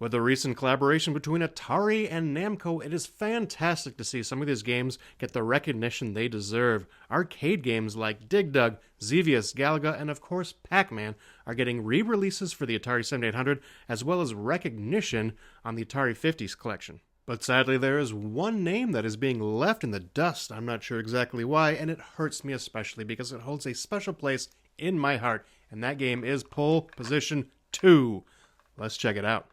With the recent collaboration between Atari and Namco, it is fantastic to see some of these games get the recognition they deserve. Arcade games like Dig Dug, Xevious, Galaga, and of course Pac-Man are getting re-releases for the Atari 7800 as well as recognition on the Atari 50s collection. But sadly, there is one name that is being left in the dust. I'm not sure exactly why, and it hurts me especially because it holds a special place in my heart, and that game is Pole Position 2. Let's check it out.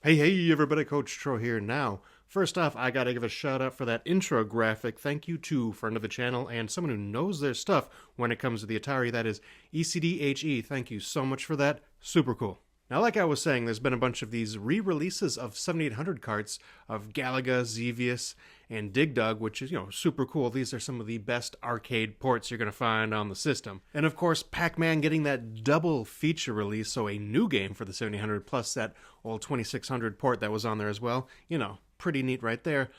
Hey everybody, Coach Tro here. Now, first off, I gotta give a shout out for that intro graphic. Thank you to friend of the channel and someone who knows their stuff when it comes to the Atari. That is ECDHE. Thank you so much for that. Super cool. Now, like I was saying, there's been a bunch of these re-releases of 7800 carts of Galaga, Xevious, and Dig Dug, which is, super cool. These are some of the best arcade ports you're going to find on the system. And of course, Pac-Man getting that double feature release, so a new game for the 7800 plus that old 2600 port that was on there as well. Pretty neat right there.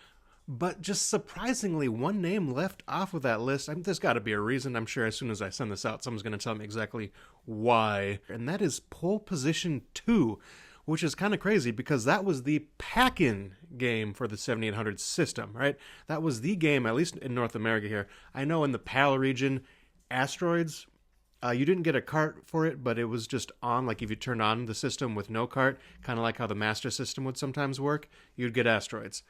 But just surprisingly, one name left off of that list. There's got to be a reason. I'm sure as soon as I send this out, someone's going to tell me exactly why. And that is Pole Position 2, which is kind of crazy because that was the pack-in game for the 7800 system, right? That was the game, at least in North America here. I know in the PAL region, Asteroids, you didn't get a cart for it, but it was just on, like if you turned on the system with no cart, kind of like how the Master System would sometimes work, you'd get Asteroids.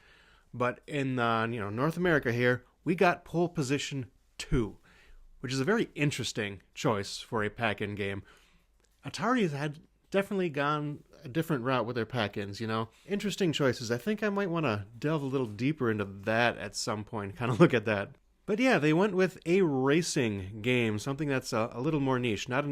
But in North America here, we got Pole Position 2, which is a very interesting choice for a pack-in game. Atari had definitely gone a different route with their pack-ins, Interesting choices. I think I might want to delve a little deeper into that at some point, kind of look at that. But yeah, they went with a racing game, something that's a little more niche, not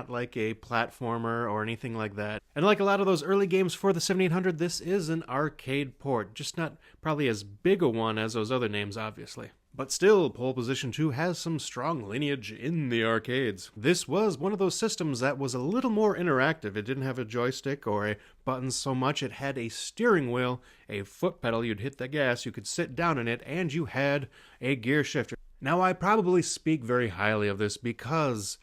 like a platformer or anything like that. And like a lot of those early games for the 7800, this is an arcade port, just not probably as big a one as those other names, obviously. But still, Pole Position 2 has some strong lineage in the arcades. This was one of those systems that was a little more interactive. It didn't have a joystick or a buttons so much. It had a steering wheel, a foot pedal. You'd hit the gas, you could sit down in it, and you had a gear shifter. Now, I probably speak very highly of this because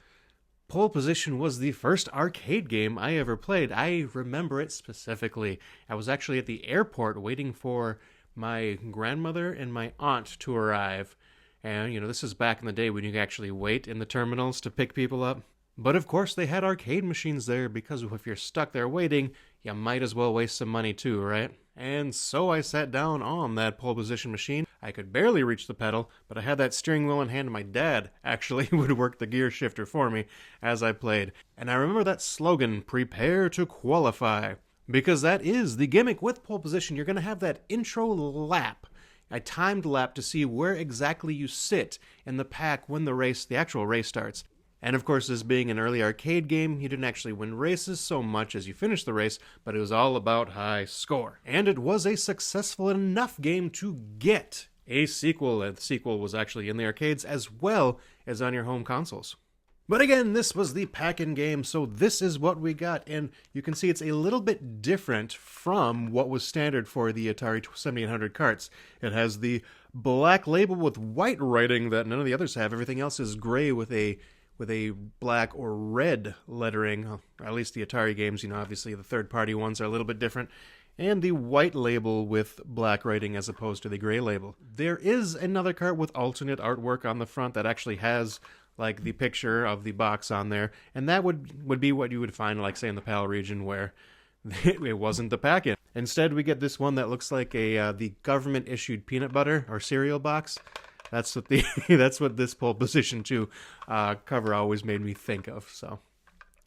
Pole Position was the first arcade game I ever played. I remember it specifically. I was actually at the airport waiting for my grandmother and my aunt to arrive. And, this is back in the day when you could actually wait in the terminals to pick people up. But of course, they had arcade machines there because if you're stuck there waiting, you might as well waste some money too, right? And so I sat down on that Pole Position machine. I could barely reach the pedal, but I had that steering wheel in hand and my dad actually would work the gear shifter for me as I played. And I remember that slogan, "Prepare to qualify." Because that is the gimmick with Pole Position. You're going to have that intro lap, a timed lap to see where exactly you sit in the pack when the actual race starts. And of course, this being an early arcade game, you didn't actually win races so much as you finished the race, but it was all about high score. And it was a successful enough game to get a sequel, and the sequel was actually in the arcades as well as on your home consoles. But again, this was the pack-in game, so this is what we got, and you can see it's a little bit different from what was standard for the Atari 7800 carts. It has the black label with white writing that none of the others have. Everything else is gray with a black or red lettering. At least the Atari games, obviously the third-party ones are a little bit different. And the white label with black writing as opposed to the gray label. There is another cart with alternate artwork on the front that actually has like the picture of the box on there, and that would be what you would find, like, say, in the PAL region where it wasn't the pack-in. Instead, we get this one that looks like the government-issued peanut butter or cereal box. That's what this Pole Position 2 cover always made me think of. So,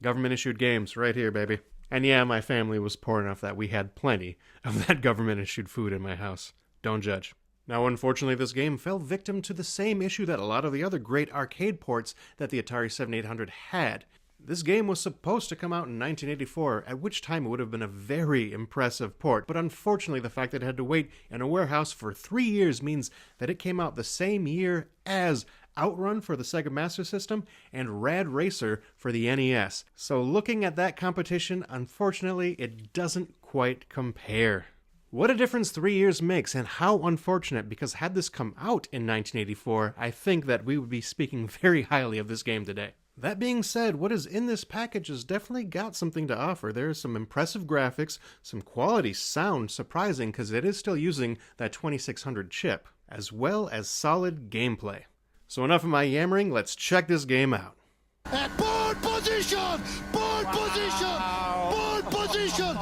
government-issued games right here, baby. And yeah, my family was poor enough that we had plenty of that government-issued food in my house. Don't judge. Now, unfortunately, this game fell victim to the same issue that a lot of the other great arcade ports that the Atari 7800 had. This game was supposed to come out in 1984, at which time it would have been a very impressive port, but unfortunately the fact that it had to wait in a warehouse for 3 years means that it came out the same year as Outrun for the Sega Master System and Rad Racer for the NES. So looking at that competition, unfortunately, it doesn't quite compare. What a difference 3 years makes, and how unfortunate, because had this come out in 1984, I think that we would be speaking very highly of this game today. That being said, what is in this package has definitely got something to offer. There is some impressive graphics, some quality sound, surprising because it is still using that 2600 chip, as well as solid gameplay. So enough of my yammering, let's check this game out. At board position! Board position! Board position!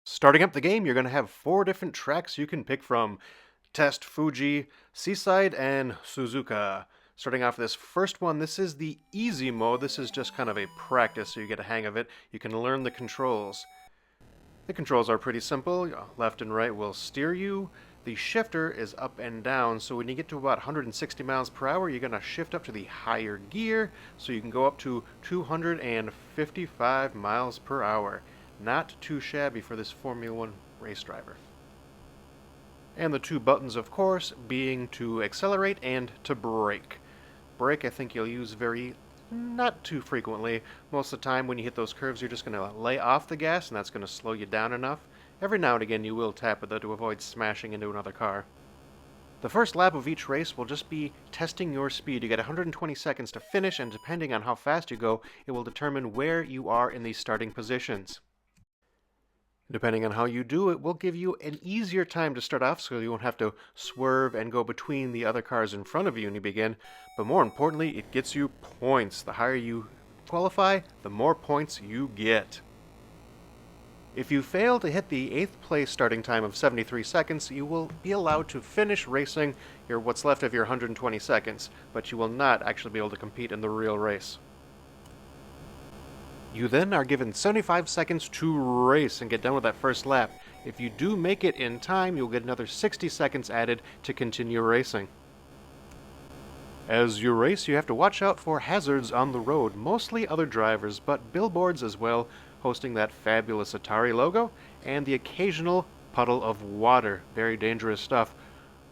Starting up the game, you're going to have 4 different tracks you can pick from. Test, Fuji, Seaside, and Suzuka. Starting off this first one, this is the easy mode. This is just kind of a practice so you get a hang of it. You can learn the controls. The controls are pretty simple. Left and right will steer you. The shifter is up and down, so when you get to about 160 miles per hour, you're going to shift up to the higher gear, so you can go up to 255 miles per hour. Not too shabby for this Formula 1 race driver. And the 2 buttons, of course, being to accelerate and to brake. Brake, I think you'll use not too frequently. Most of the time when you hit those curves, you're just going to lay off the gas, and that's going to slow you down enough. Every now and again you will tap it though to avoid smashing into another car. The first lap of each race will just be testing your speed. You get 120 seconds to finish, and depending on how fast you go, it will determine where you are in the starting positions. Depending on how you do, it will give you an easier time to start off, so you won't have to swerve and go between the other cars in front of you when you begin. But more importantly, it gets you points. The higher you qualify, the more points you get. If you fail to hit the 8th place starting time of 73 seconds, you will be allowed to finish racing what's left of your 120 seconds, but you will not actually be able to compete in the real race. You then are given 75 seconds to race and get done with that first lap. If you do make it in time, you'll get another 60 seconds added to continue racing. As you race, you have to watch out for hazards on the road, mostly other drivers, but billboards as well, hosting that fabulous Atari logo, and the occasional puddle of water. Very dangerous stuff.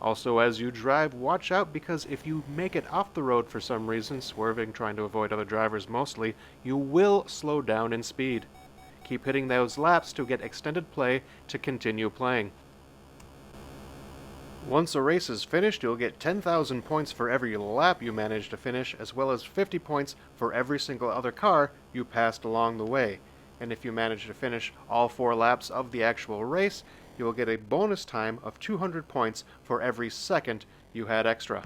Also, as you drive, watch out, because if you make it off the road for some reason, swerving, trying to avoid other drivers mostly, you will slow down in speed. Keep hitting those laps to get extended play to continue playing. Once a race is finished, you'll get 10,000 points for every lap you manage to finish, as well as 50 points for every single other car you passed along the way. And if you manage to finish all 4 laps of the actual race, you will get a bonus time of 200 points for every second you had extra.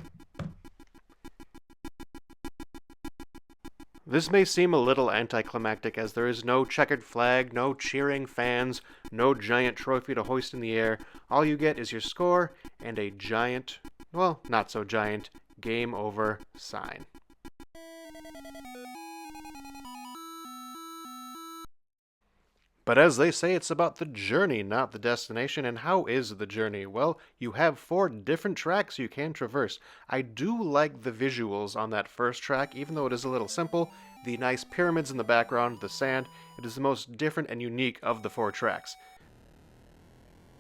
This may seem a little anticlimactic, as there is no checkered flag, no cheering fans, no giant trophy to hoist in the air. All you get is your score and a giant, well, not so giant, game over sign. But as they say, it's about the journey, not the destination. And how is the journey? Well, you have 4 different tracks you can traverse. I do like the visuals on that first track, even though it is a little simple. The nice pyramids in the background, the sand, it is the most different and unique of the 4 tracks.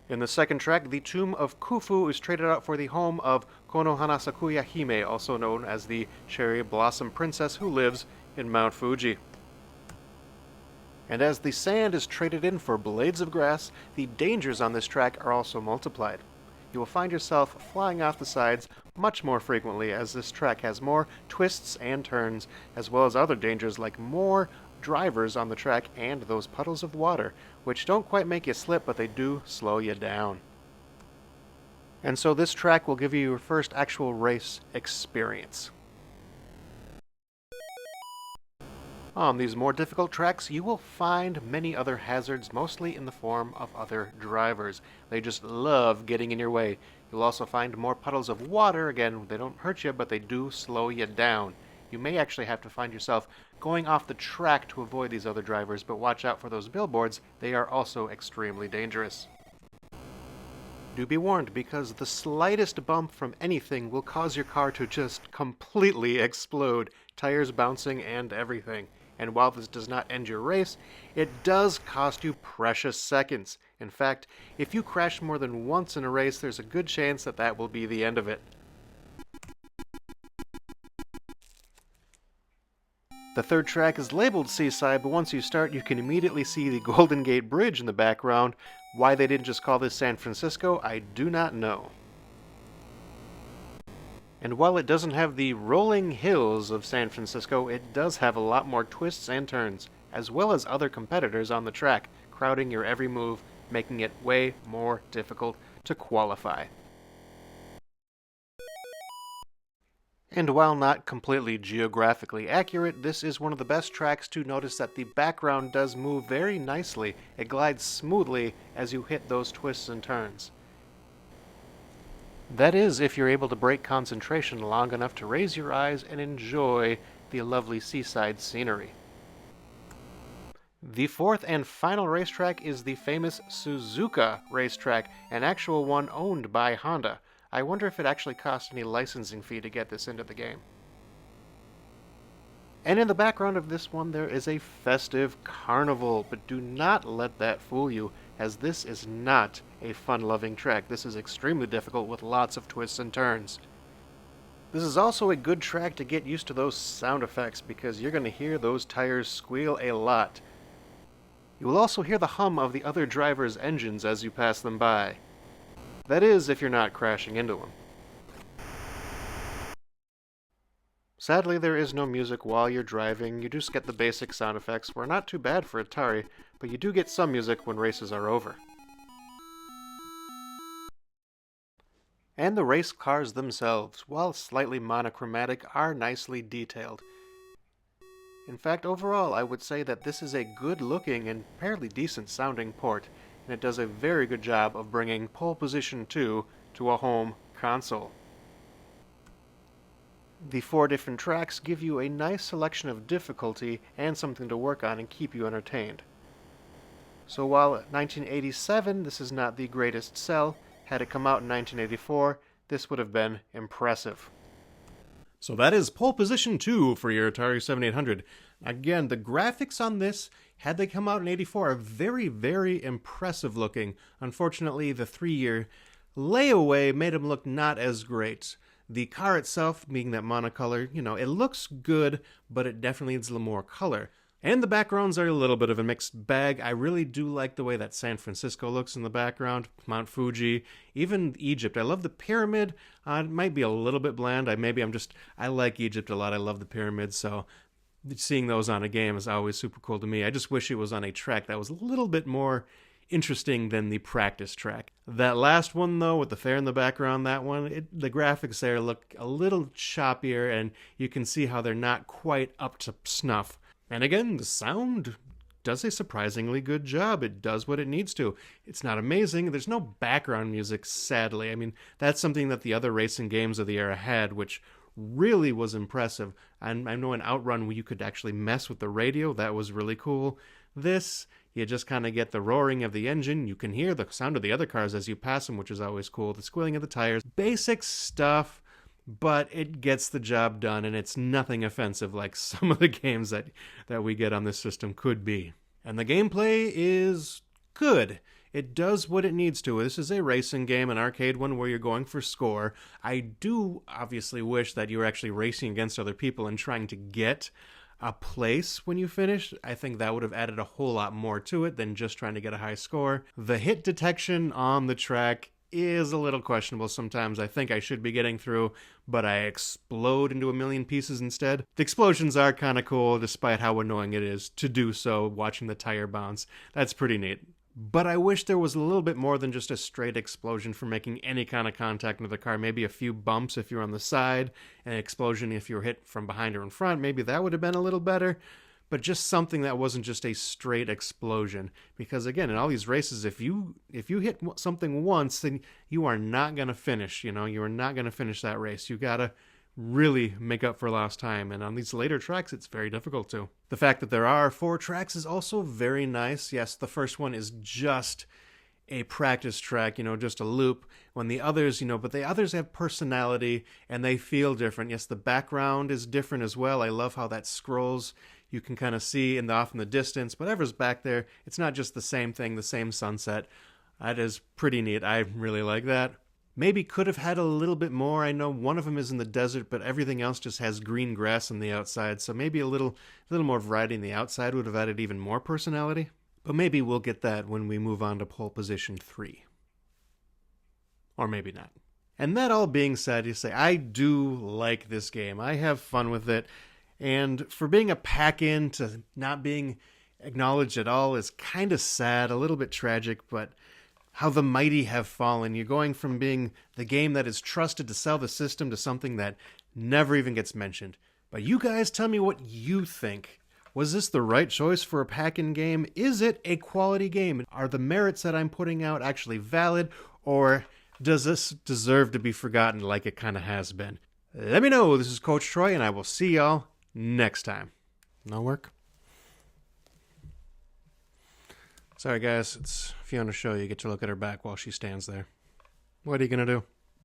In the second track, the Tomb of Khufu is traded out for the home of Konohana Sakuya Hime, also known as the Cherry Blossom Princess who lives in Mount Fuji. And as the sand is traded in for blades of grass, the dangers on this track are also multiplied. You will find yourself flying off the sides much more frequently, as this track has more twists and turns, as well as other dangers like more drivers on the track and those puddles of water, which don't quite make you slip, but they do slow you down. And so this track will give you your first actual race experience. On these more difficult tracks, you will find many other hazards, mostly in the form of other drivers. They just love getting in your way. You'll also find more puddles of water. Again, they don't hurt you, but they do slow you down. You may actually have to find yourself going off the track to avoid these other drivers, but watch out for those billboards. They are also extremely dangerous. Do be warned, because the slightest bump from anything will cause your car to just completely explode, tires bouncing and everything. And while this does not end your race, it does cost you precious seconds. In fact, if you crash more than once in a race, there's a good chance that that will be the end of it. The third track is labeled Seaside, but once you start, you can immediately see the Golden Gate Bridge in the background. Why they didn't just call this San Francisco, I do not know. And while it doesn't have the rolling hills of San Francisco, it does have a lot more twists and turns, as well as other competitors on the track, crowding your every move, making it way more difficult to qualify. And while not completely geographically accurate, this is one of the best tracks to notice that the background does move very nicely. It glides smoothly as you hit those twists and turns. That is, if you're able to break concentration long enough to raise your eyes and enjoy the lovely seaside scenery. The fourth and final racetrack is the famous Suzuka racetrack, an actual one owned by Honda. I wonder if it actually cost any licensing fee to get this into the game. And in the background of this one there is a festive carnival, but do not let that fool you, as this is not a fun-loving track. This is extremely difficult with lots of twists and turns. This is also a good track to get used to those sound effects, because you're going to hear those tires squeal a lot. You will also hear the hum of the other drivers' engines as you pass them by. That is, if you're not crashing into them. Sadly, there is no music while you're driving. You just get the basic sound effects, which are not too bad for Atari, but you do get some music when races are over. And the race cars themselves, while slightly monochromatic, are nicely detailed. In fact, overall, I would say that this is a good-looking and fairly decent-sounding port, and it does a very good job of bringing Pole Position 2 to a home console. The 4 different tracks give you a nice selection of difficulty and something to work on and keep you entertained. So while 1987 this is not the greatest sell, had it come out in 1984, this would have been impressive. So that is Pole Position 2 for your Atari 7800. Again, the graphics on this, had they come out in 84, are very, very impressive looking. Unfortunately, the 3-year layaway made them look not as great. The car itself, being that monocolor, it looks good, but it definitely needs a little more color. And the backgrounds are a little bit of a mixed bag. I really do like the way that San Francisco looks in the background, Mount Fuji, even Egypt. I love the pyramid. It might be a little bit bland. I like Egypt a lot. I love the pyramids, so seeing those on a game is always super cool to me. I just wish it was on a track that was a little bit more interesting than the practice track. That last one, though, with the fair in the background, the graphics there look a little choppier, and you can see how they're not quite up to snuff. And again, the sound does a surprisingly good job. It does what it needs to. It's not amazing. There's no background music, sadly. I mean, that's something that the other racing games of the era had, which really was impressive. And I know in Outrun you could actually mess with the radio. That was really cool. This, you just kind of get the roaring of the engine. You can hear the sound of the other cars as you pass them, which is always cool. The squealing of the tires. Basic stuff, but it gets the job done, and it's nothing offensive like some of the games that we get on this system could be. And the gameplay is good. It does what it needs to. This is a racing game, an arcade one where you're going for score. I do obviously wish that you were actually racing against other people and trying to get a place when you finish. I think that would have added a whole lot more to it than just trying to get a high score. The hit detection on the track is a little questionable sometimes. I think I should be getting through, but I explode into a million pieces instead. The explosions are kind of cool, despite how annoying it is to do so, watching the tire bounce. That's pretty neat. But I wish there was a little bit more than just a straight explosion for making any kind of contact with the car. Maybe a few bumps if you're on the side, and an explosion if you were hit from behind or in front. Maybe that would have been a little better. But just something that wasn't just a straight explosion. Because again, in all these races, if you hit something once, then you are not going to finish. You are not going to finish that race. You got to really make up for lost time. And on these later tracks, it's very difficult to. The fact that there are 4 tracks is also very nice. Yes, the first one is just a practice track, just a loop, when the others, but the others have personality and they feel different. Yes, the background is different as well. I love how that scrolls. You can kind of see off in the distance, whatever's back there, it's not just the same thing, the same sunset. That is pretty neat. I really like that. Maybe could have had a little bit more. I know one of them is in the desert, but everything else just has green grass on the outside, so maybe a little more variety on the outside would have added even more personality. But maybe we'll get that when we move on to Pole Position 3. Or maybe not. And that all being said, you say, I do like this game. I have fun with it. And for being a pack-in to not being acknowledged at all is kind of sad, a little bit tragic, but how the mighty have fallen. You're going from being the game that is trusted to sell the system to something that never even gets mentioned. But you guys tell me what you think. Was this the right choice for a pack-in game? Is it a quality game? Are the merits that I'm putting out actually valid? Or does this deserve to be forgotten like it kind of has been? Let me know. This is Coach Troy, and I will see y'all next time. No work? Sorry, guys. It's Fiona's show. You get to look at her back while she stands there. What are you going to do?